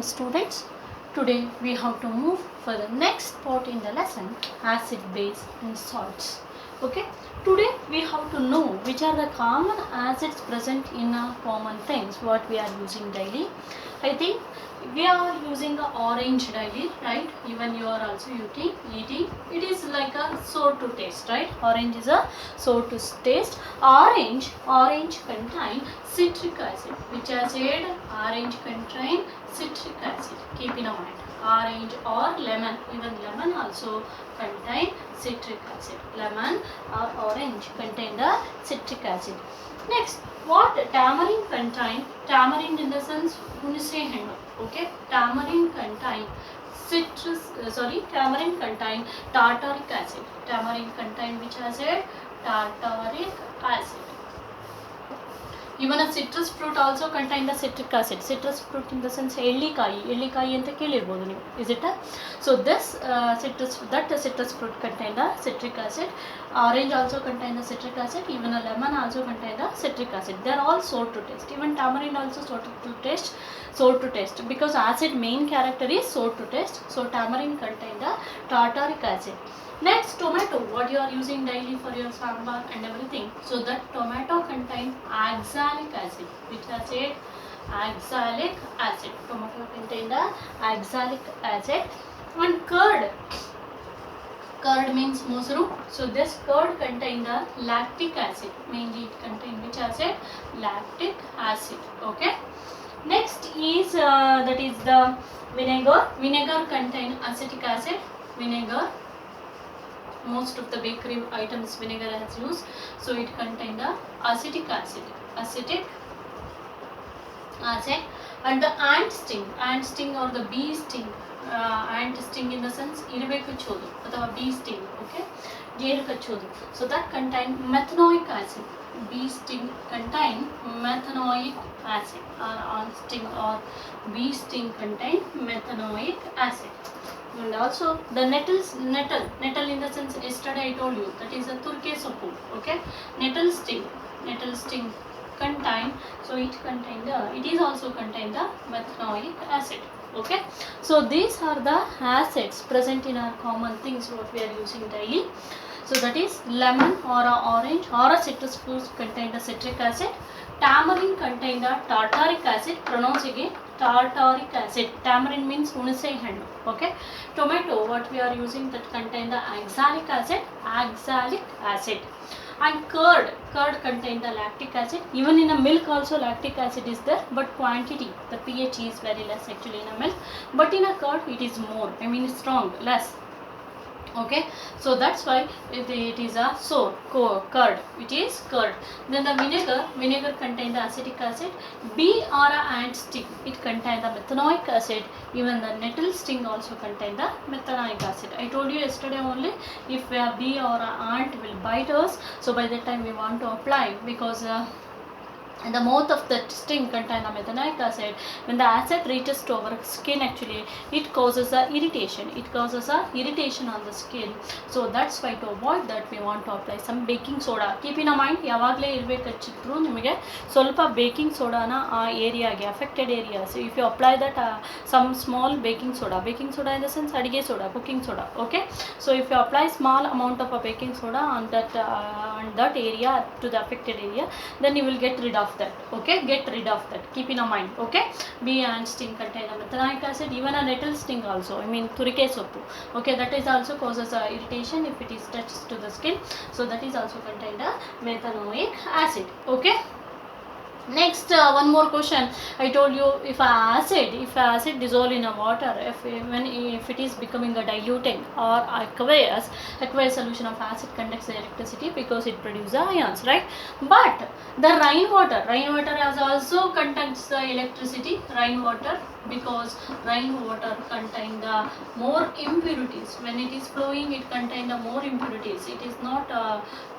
Students, today we have to move for the next part in the lesson, acid, base and salts. Okay, today we have to know which are the common acids present in common things what we are using daily. I think we are using the orange daily, right? Even you are also eating. It is like a sour to taste, right? Orange is a sour to taste. Orange contain citric acid. Which acid? Orange contain citric acid. Keep in mind. Orange or lemon. Even lemon also contain citric acid. Lemon or orange contain the citric acid. Next, what tamarind contain? Tamarind in the sense hunace hendu. Okay, tamarind contain tamarind contain tartaric acid. Tamarind contain which acid? Tartaric acid. Even a citrus fruit also contain the citric acid. Citrus fruit in the sense ellikai anta kelirbodu ನೀವು. Is it a? So this citrus fruit contain the citric acid. Orange also contain the citric acid. Even a lemon also contain the citric acid. They are all sour to taste. Even tamarind also sour to taste because acid main character is sour to taste. So tamarind contain the tartaric acid. Next, tomato, what you are using daily for your sambar and everything. So that tomato contain oxalic acid. Which acid? Oxalic acid. Tomato contain the oxalic acid. And curd. Curd means mosaru. So this curd contain the lactic acid. Mainly it contain which acid? Lactic acid. Okay. Next is that is the vinegar. Vinegar contain acetic acid. Vinegar. Most of the bakery items vinegar has used, so it contain the acetic acid. And the ant sting or the bee sting. Ant sting in the sense irbe kachodu or bee sting. Okay, jeenu kachodu. So that contain methanoic acid. Bee sting contain methanoic acid. Or ant sting or bee sting contain methanoic acid. And also the nettle in the sense yesterday I told you that is a turke soppu. Okay, nettle sting contain, so it is also contain the methanoic acid. Okay, so these are the acids present in our common things what we are using daily. So that is lemon or a orange or a citrus fruit contain the citric acid. Tamarind contain the tartaric acid. Pronounce again, tartaric acid. Tamarind means hunace hendu. Okay. Tomato, what we are using, that contain the oxalic acid. And curd contain the lactic acid. Even in a milk also lactic acid is there, but quantity, the pH is very less actually in a milk, but in a curd it is more, I mean strong, less. Okay, so that's why it is a curd. It is curd. Then the vinegar contain the acetic acid. Bee or a ant sting, it contain the methanoic acid. Even the nettle sting also contain the methanoic acid. I told you yesterday only, if a bee or a ant will bite us, so by that time we want to apply, because and the mouth of the sting contain the methanoic acid. When the acid reaches to our skin, actually it causes a irritation. On the skin. So that's why to avoid that we want to apply some baking soda. Keep in mind, yavagle irbekittru nimage solpa baking soda na area ge affected area. So if you apply that some small baking soda in the sense adige soda, cooking soda. Okay, so if you apply small amount of a baking soda on that area, to the affected area, then you will get rid of that. Okay, get rid of that. Keep in mind. Okay, bee and sting contain a methanoic acid. Even a nettle sting also, I mean turike soppu. Okay, that is also causes irritation if it is touched to the skin. So that is also contained a methanoic acid. Okay. Next, one more question. I told you, if acid dissolve in a water, if it is becoming a diluting or aqueous solution of acid conducts electricity because it produces ions, right? But the rainwater has also conducts the electricity. Rainwater, because rainwater contain the more impurities. When it is flowing, it contain the more impurities. It is not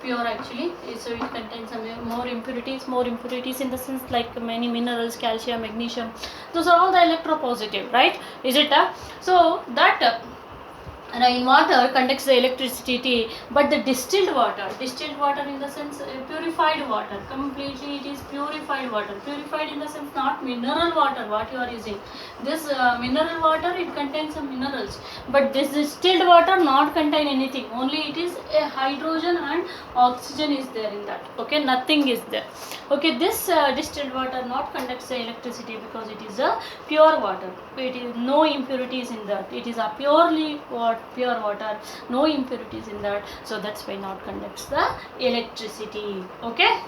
pure actually, so it contains some more impurities in the sense like many minerals, calcium, magnesium. Those are all the electropositive, right? Is it so that rainwater conducts the electricity, but the distilled water in the sense purified water, completely it is purified water, purified in the sense not mineral water what you are using. This mineral water, it contains some minerals, but this distilled water not contain anything, only it is a hydrogen and oxygen is there in that, okay, nothing is there. Okay, this distilled water not conducts the electricity because it is a pure water, it is no impurities in that, it is a pure water, no impurities in that, so that's why not conducts the electricity. Okay,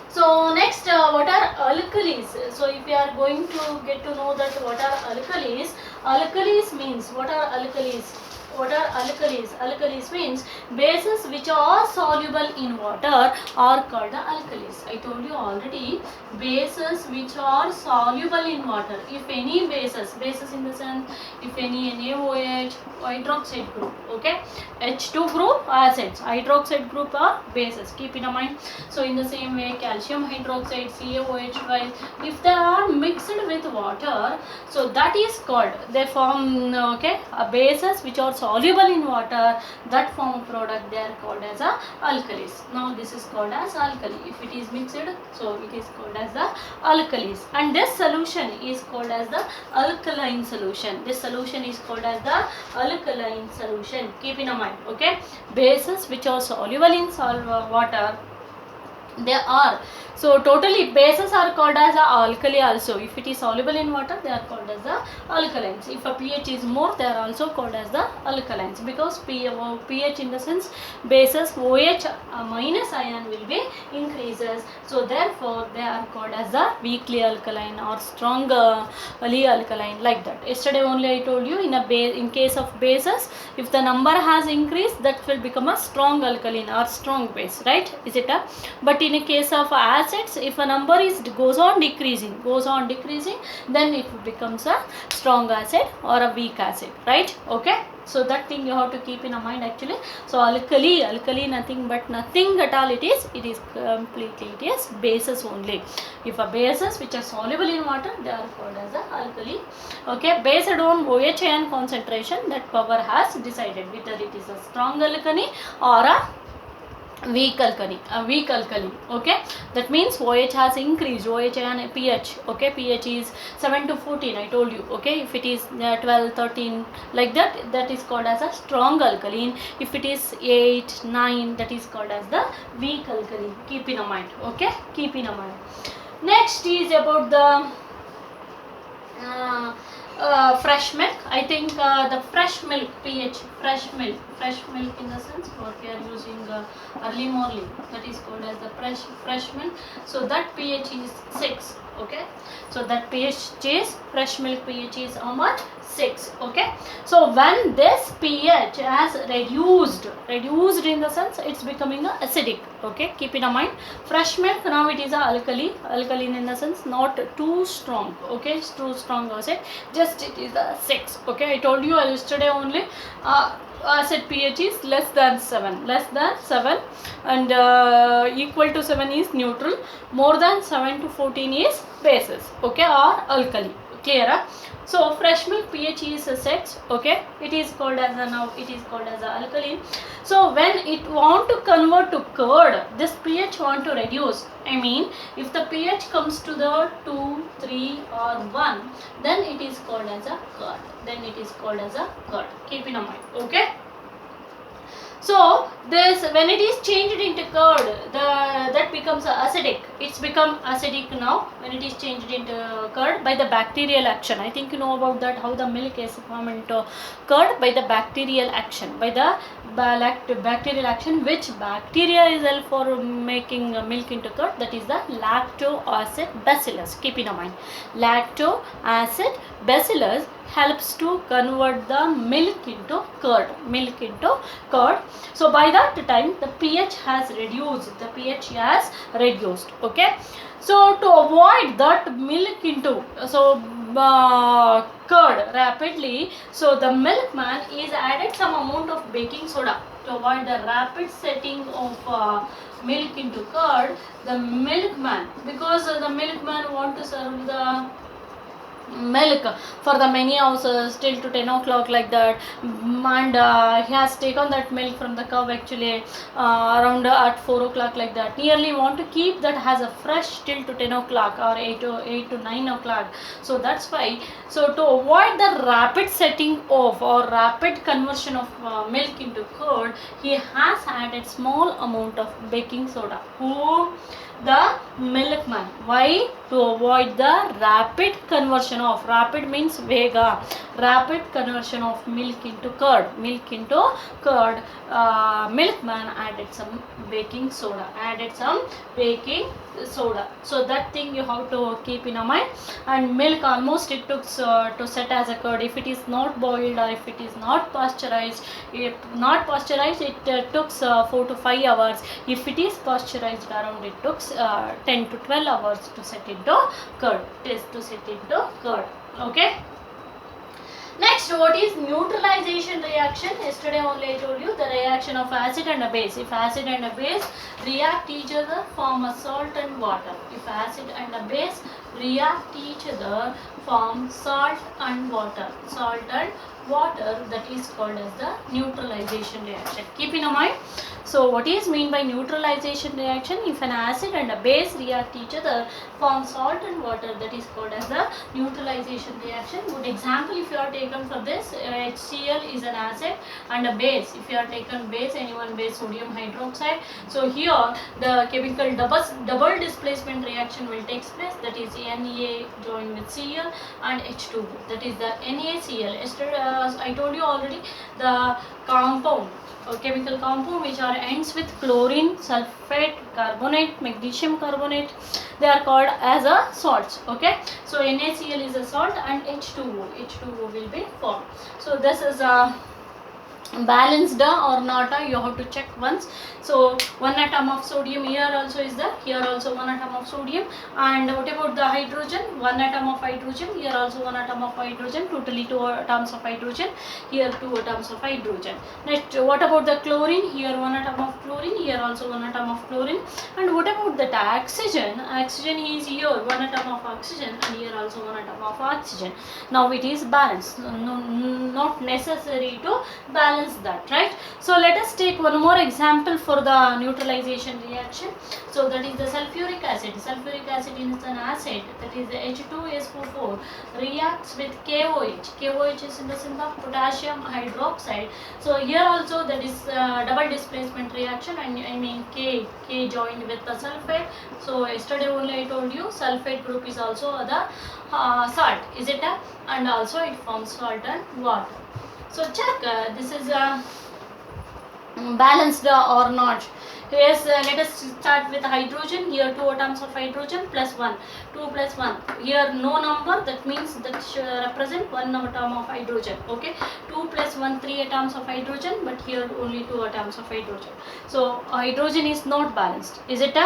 so next what are alkalis? So if you are going to get to know that what are alkalis means, what are alkalis? What are alkalis? Alkalis means bases which are soluble in water are called the alkalis. I told you already, bases which are soluble in water. If any bases in the sense, if any NaOH, hydroxide group, okay, H2 group acids, hydroxide group are bases. Keep in mind. So in the same way, calcium hydroxide, CaOH twice, if they are mixed with water, so that is called, they form, okay, bases which are soluble in water, that form of product, they are called as a alkalis. Now this is called as alkali. If it is mixed, so it is called as the alkalis, and this solution is called as the alkaline solution. This solution is called as the alkaline solution. Keep in mind, okay, bases which are soluble in water, they are, so totally bases are called as a alkali also. If it is soluble in water, they are called as the alkalines. If a pH is more, they are also called as the alkalines, because pH in the sense bases OH minus ion will be increases, so therefore they are called as the weakly alkaline or strongly alkaline, like that. Yesterday only I told you, in case of bases, if the number has increased, that will become a strong alkaline or strong base, right? Is it a? But in a case of acids, if a number goes on decreasing, then it becomes a strong acid or a weak acid, right? Okay, so that thing you have to keep in mind actually. So alkali nothing at all, it is completely, it is bases only. If a bases which are soluble in water, they are called as a alkali. Okay, based on OH ion concentration, that power has decided whether it is a strong alkali or a weak alkali, okay, that means OH has increased, OH and pH, okay, pH is 7 to 14, I told you, okay, if it is 12, 13, like that, that is called as a strong alkaline. If it is 8, 9, that is called as the weak alkaline. Keep in mind, okay, keep in mind. Next is about the fresh milk. I think the fresh milk pH, fresh milk in the sense what we are using early morning, that is called as the fresh milk. So that pH is 6, okay, so that pH is, fresh milk pH is how much? 6, okay. So when this pH has reduced in the sense, it's becoming a acidic, okay, keep in mind. Fresh milk, now it is a alkaline in the sense not too strong, okay, it's too strong acid, just it is a 6, okay. I told you yesterday only, acid pH is less than 7, and equal to 7 is neutral, more than 7 to 14 is bases, okay, or alkali. Clear? So fresh milk pH is 6, okay, it is called as a, now it is called as a alkaline. So when it want to convert to curd, this pH want to reduce, I mean if the pH comes to the 2, 3 or 1, then it is called as a curd, keep in mind, okay. So this, when it is changed into curd, that becomes acidic. It's become acidic now when it is changed into curd by the bacterial action. I think you know about that, how the milk is formed into curd by the bacterial action, bacterial action. Which bacteria is helpful for making milk into curd? That is the lacto-acid bacillus. Keep in mind, lacto-acid bacillus helps to convert the milk into curd. So by that time the pH has reduced, okay. So to avoid that milk into curd rapidly, so the milkman is added some amount of baking soda to avoid the rapid setting of milk into curd. The milkman, because the milkman want to serve the milk for the many houses till to 10 o'clock like that. And he has taken that milk from the cow actually around at 4 o'clock like that. Nearly want to keep that as a fresh till to 10 o'clock or 8 to 9 o'clock. So that's why, so to avoid the rapid setting off or rapid conversion of milk into curd, he has added small amount of baking soda. Who? The milkman. Why? To avoid the rapid conversion of, rapid means vega, rapid conversion of milk into curd. Milk into curd. Milkman added some baking soda. So that thing you have to keep in your mind. And milk almost it took to set as a curd. If it is not boiled or if it is not pasteurized, if not pasteurized, it took 4 to 5 hours. If it is pasteurized, around it took 10 to 12 hours to set into curd. Okay. Next, what is neutralization reaction? Yesterday only I told you the reaction of acid and a base. If acid and a base react each other, form a salt and water. If acid and a base react each other, form salt and water. Salt and water, that is called as the neutralization reaction. Keep in mind. So what is mean by neutralization reaction? If an acid and a base react each other, form salt and water, that is called as the neutralization reaction. Good example if you are taken for this, HCl is an acid and a base. If you are taken base, any one base, sodium hydroxide. So here the chemical double displacement reaction will take place, that is Na joined with Cl and H2O, that is the NaCl. Yesterday I told you already, the compound, chemical compound which are ends with chlorine, sulfate, carbonate, magnesium carbonate, they are called as a salts. Okay, so NaCl is a salt and H2O will be formed. So this is a balanced or not, you have to check once. So one atom of sodium here also is there, here also one atom of sodium. And what about the hydrogen? One atom of hydrogen, here also one atom of hydrogen, totally 2 atoms of hydrogen, here 2 atoms of hydrogen. Next, what about the chlorine? Here one atom of chlorine, here also one atom of chlorine. And what about that oxygen? Oxygen is here one atom of oxygen and here also one atom of oxygen. Now it is balanced, not necessary to balance that, right? So let us take one more example for the neutralization reaction. So that is the sulfuric acid. Sulfuric acid is an acid, that is the H2SO4 reacts with KOH. KOH is in the sense of potassium hydroxide. So here also that is double displacement reaction, and I mean K joined with the sulfate. So yesterday only I told you sulfate group is also the salt, is it? And also it forms salt and water. So check this is balanced or not. Yes, let us start with hydrogen. Here 2 atoms of hydrogen plus 1, 2 plus 1. Here no number, that means that represent 1 atom of hydrogen. Okay, 2 plus 1, 3 atoms of hydrogen, but here only 2 atoms of hydrogen. So hydrogen is not balanced, is it?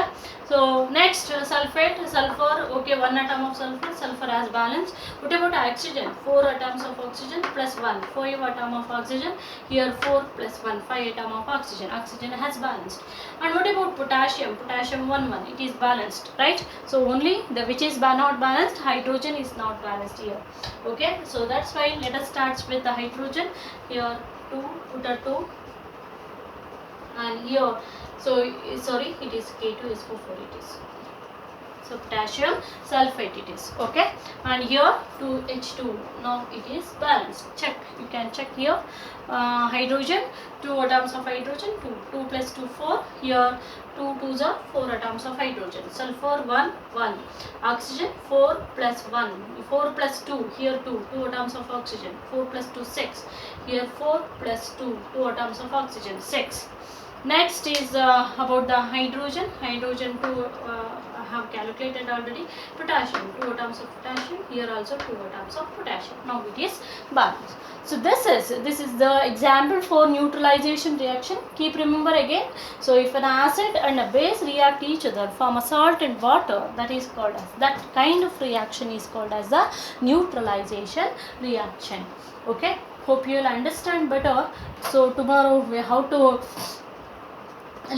So next sulfate, sulfur. Okay, 1 atom of sulfur, sulfur has balance. What about oxygen? 4 atoms of oxygen plus 1, 5 atom of oxygen. Here 4 plus 1, 5 atom of oxygen. Oxygen has balanced. And what about potassium? Potassium 1, it is balanced, right? So only the which is not balanced, hydrogen is not balanced here. Okay, so that's why let us start with the hydrogen. Here 2, put a 2, and here, so sorry, it is K2SO4 it is. So potassium sulfate it is. Okay, and here 2H2. Now it is balanced. Check, you can check here. Hydrogen, 2 atoms of hydrogen, 2 plus 2 4. Here 2 2s are 4 atoms of hydrogen. Sulfur 1 1. Oxygen 4 plus 1, 4 plus 2. Here 2 atoms of oxygen. 4 plus 2 6. Here 4 plus 2 atoms of oxygen, 6. Next is about the hydrogen. Hydrogen 2 I have calculated already. Potassium, 2 atoms of potassium. Here also 2 atoms of potassium. Now it is balanced. So this is the example for neutralization reaction. Keep remember again. So if an acid and a base react each other, form a salt and water, that is called as, that kind of reaction is called as the neutralization reaction. Okay, hope you will understand better. So tomorrow we have to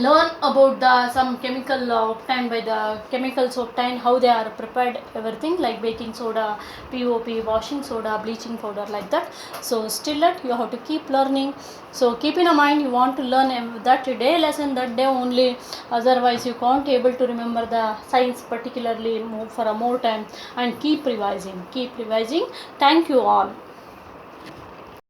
learn about the some chemical obtained by the chemicals obtained, how they are prepared, everything like baking soda, pop, washing soda, bleaching powder, like that. So still that you have to keep learning. So keep in mind, you want to learn that day lesson that day only, otherwise you can't able to remember the science particularly for a more time. And keep revising, keep revising. Thank you all.